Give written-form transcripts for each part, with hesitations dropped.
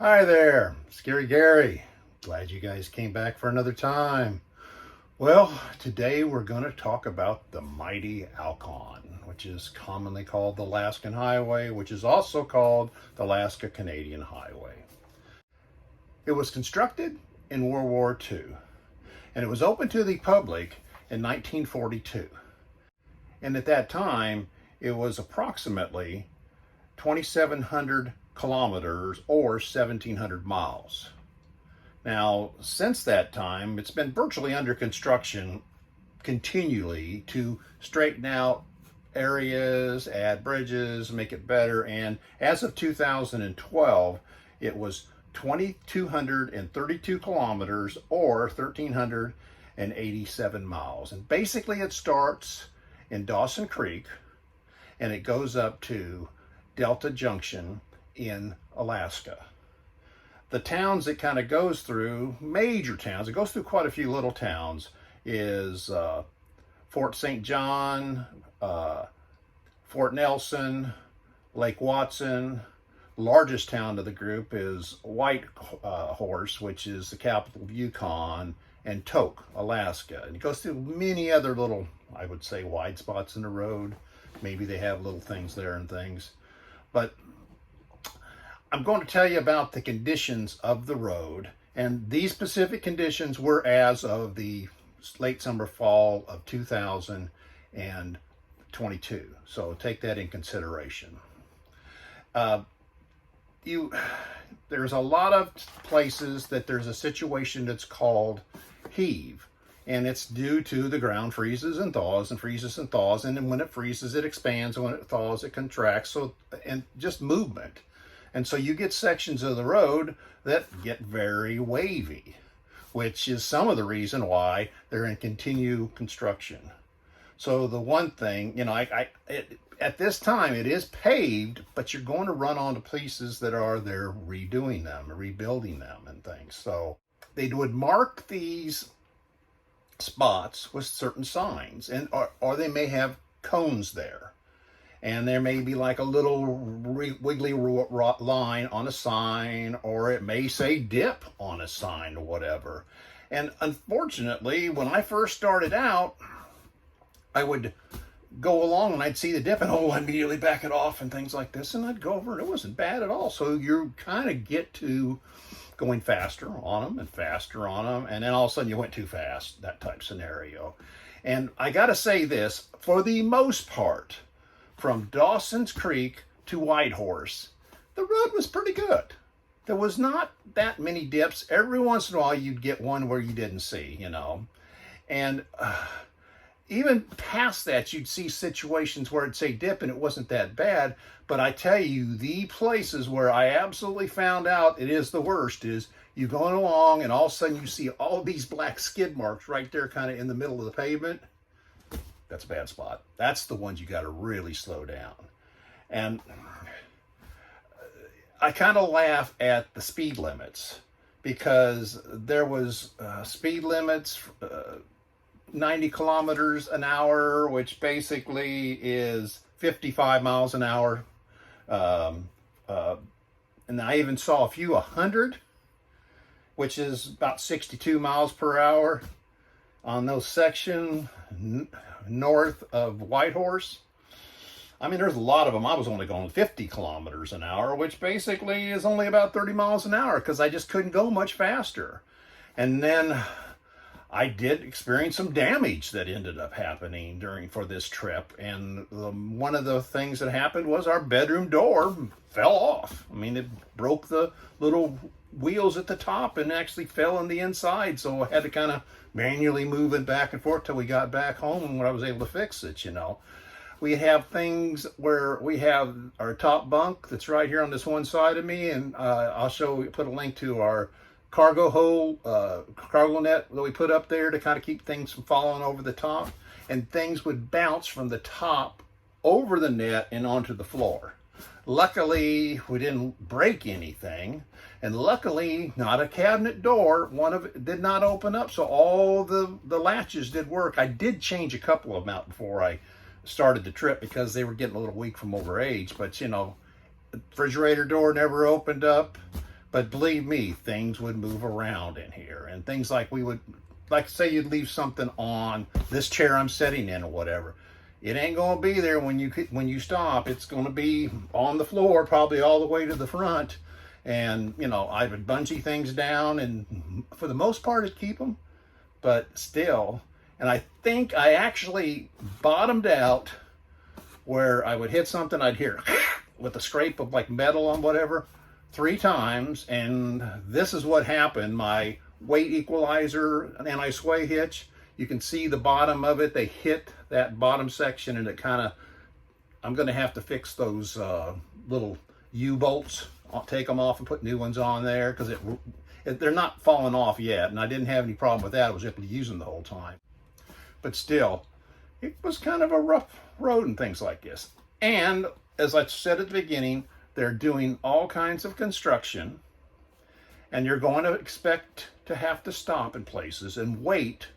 Hi there, Scary Gary. Glad you guys came back for another time. Well, today we're going to talk about the mighty ALCAN, which is commonly called the Alaskan Highway, which is also called the Alaska-Canadian Highway. It was constructed in World War II, and it was opened to the public in 1942. And at that time, it was approximately 2,700 kilometers or 1,700 miles. Now, since that time, it's been virtually under construction continually to straighten out areas, add bridges, make it better. And as of 2012, it was 2,232 kilometers or 1,387 miles. And basically, it starts in Dawson Creek and it goes up to Delta Junction in Alaska. The towns it kind of goes through, major towns, it goes through quite a few little towns, is Fort St. John, Fort Nelson, Lake Watson. Largest town of the group is Whitehorse, which is the capital of Yukon, and Tok, Alaska. And it goes through many other little, I would say, wide spots in the road. Maybe they have little things there and things. But I'm going to tell you about the conditions of the road, and these specific conditions were as of the late summer fall of 2022. So take that in consideration. There's a lot of places that there's a situation that's called heave, and it's due to the ground freezes and thaws and freezes and thaws, and then when it freezes it expands, and when it thaws it contracts, so and just movement. And so you get sections of the road that get very wavy, which is some of the reason why they're in continued construction. So the one thing, at this time it is paved, but you're going to run onto pieces that they're redoing them, rebuilding them and things. So they would mark these spots with certain signs, and or they may have cones there. And there may be like a little wiggly line on a sign, or it may say dip on a sign or whatever. And unfortunately, when I first started out, I would go along and I'd see the dip and I'd immediately back it off and things like this. And I'd go over and it wasn't bad at all. So you kind of get to going faster on them and faster on them. And then all of a sudden you went too fast, that type scenario. And I got to say this, for the most part, from Dawson's Creek to Whitehorse, the road was pretty good. There was not that many dips. Every once in a while, you'd get one where you didn't see, And even past that, you'd see situations where it'd say dip and it wasn't that bad. But I tell you, the places where I absolutely found out it is the worst is you going along and all of a sudden you see all these black skid marks right there kind of in the middle of the pavement. That's a bad spot. That's the ones you got to really slow down. And I kind of laugh at the speed limits because there was speed limits, 90 kilometers an hour, which basically is 55 miles an hour. And I even saw a few 100, which is about 62 miles per hour on those sections north of Whitehorse. I mean, there's a lot of them. I was only going 50 kilometers an hour, which basically is only about 30 miles an hour because I just couldn't go much faster. And then I did experience some damage that ended up happening for this trip. And one of the things that happened was our bedroom door fell off. I mean, it broke the little wheels at the top and actually fell on the inside. So I had to kind of manually move it back and forth till we got back home and when I was able to fix it, We have things where we have our top bunk that's right here on this one side of me, and I'll put a link to our cargo net that we put up there to kind of keep things from falling over the top, and things would bounce from the top over the net and onto the floor. Luckily, we didn't break anything, and luckily, not a cabinet door. One of it did not open up, so all the latches did work. I did change a couple of them out before I started the trip because they were getting a little weak from overage, but the refrigerator door never opened up. But believe me, things would move around in here, and things like like say you'd leave something on this chair I'm sitting in or whatever. It ain't gonna be there when you stop. It's gonna be on the floor, probably all the way to the front. And I would bungee things down, and for the most part, it'd keep them. But still, and I think I actually bottomed out where I would hit something, I'd hear with a scrape of like metal on whatever 3 times, and this is what happened. My weight equalizer anti-sway hitch, you can see the bottom of it. They hit that bottom section, and it kind of, I'm going to have to fix those little U-bolts. I'll take them off and put new ones on there, because they're not falling off yet, and I didn't have any problem with that. I was able to use them the whole time. But still, it was kind of a rough road and things like this. And as I said at the beginning, they're doing all kinds of construction, and you're going to expect to have to stop in places and wait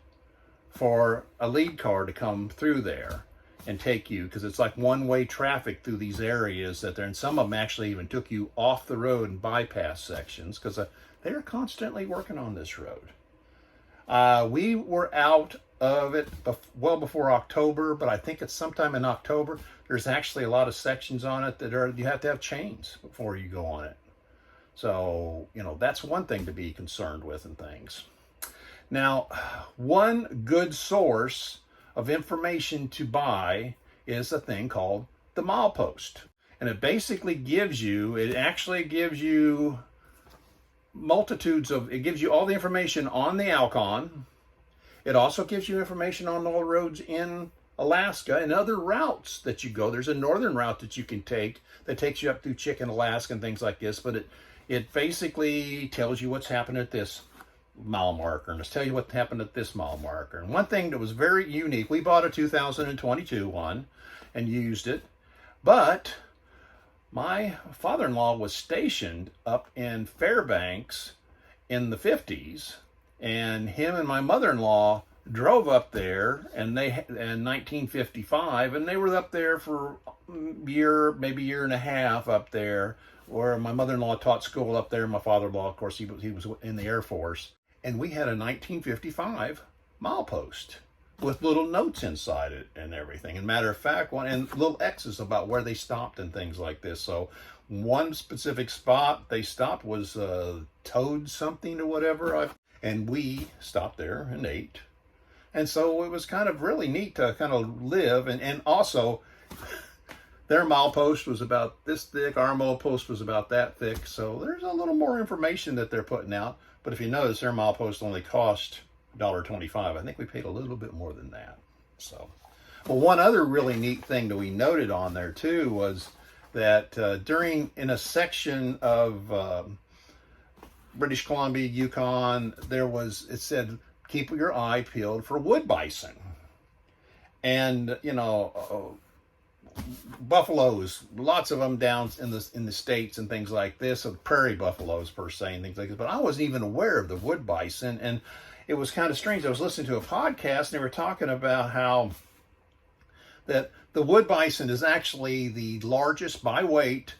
for a lead car to come through there and take you, because it's like one-way traffic through these areas that and some of them actually even took you off the road and bypass sections, because they're constantly working on this road. We were out of it well before October, but I think it's sometime in October. There's actually a lot of sections on it that you have to have chains before you go on it. So, that's one thing to be concerned with and things. Now, one good source of information to buy is a thing called the milepost. And it basically gives you it gives you all the information on the ALCAN. It also gives you information on all the roads in Alaska and other routes that you go. There's a northern route that you can take that takes you up through Chicken, Alaska and things like this, but it basically tells you what's happened at this mile marker, and it's tell you what happened at this mile marker. And one thing that was very unique, we bought a 2022 one and used it, but my father-in-law was stationed up in Fairbanks in the 50s, and him and my mother-in-law drove up there, and in 1955, and they were up there for maybe year and a half up there, where my mother-in-law taught school up there. My father-in-law, of course, he was in the Air Force. And we had a 1955 milepost with little notes inside it and everything. And matter of fact, and little X's about where they stopped and things like this. So one specific spot they stopped was Toad something or whatever. And we stopped there and ate. And so it was kind of really neat to kind of live. And also, their milepost was about this thick. Our milepost was about that thick. So there's a little more information that they're putting out. But if you notice, their milepost only cost $1.25. I think we paid a little bit more than that. So, well, one other really neat thing that we noted on there too was that in a section of British Columbia, Yukon, it said, keep your eye peeled for wood bison. And, buffaloes, lots of them down in the States and things like this, of prairie buffaloes per se and things like this. But I wasn't even aware of the wood bison, and it was kind of strange. I was listening to a podcast, and they were talking about how that the wood bison is actually the largest by weight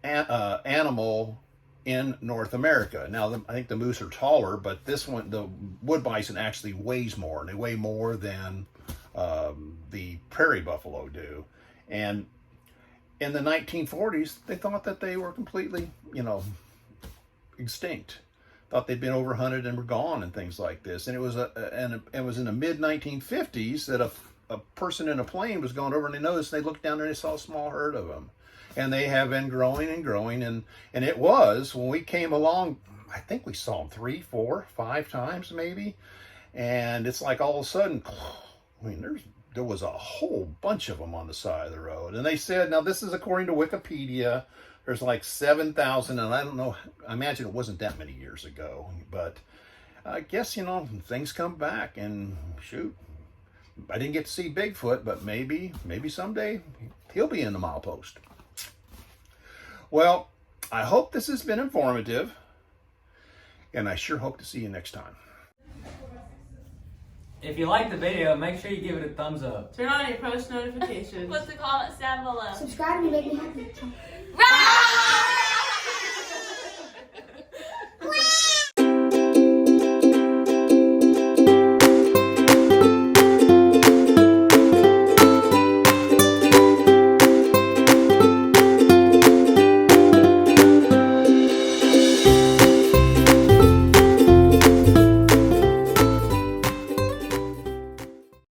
animal in North America. Now, I think the moose are taller, but the wood bison actually weighs more, and they weigh more than the prairie buffalo do. And in the 1940s, they thought that they were completely, extinct. Thought they'd been overhunted and were gone and things like this. And it was in the mid 1950s that a person in a plane was going over, and they noticed, they looked down there and they saw a small herd of them. And they have been growing and growing. And it was, when we came along, I think we saw them 3, 4, 5 times maybe. And it's like all of a sudden, there was a whole bunch of them on the side of the road. And they said, now this is according to Wikipedia, there's like 7,000, and I don't know, I imagine it wasn't that many years ago, but I guess, things come back, and shoot, I didn't get to see Bigfoot, but maybe someday he'll be in the milepost. Well, I hope this has been informative, and I sure hope to see you next time. If you like the video, make sure you give it a thumbs up. Turn on your post notifications. Put the comments down below. Subscribe and make me happy.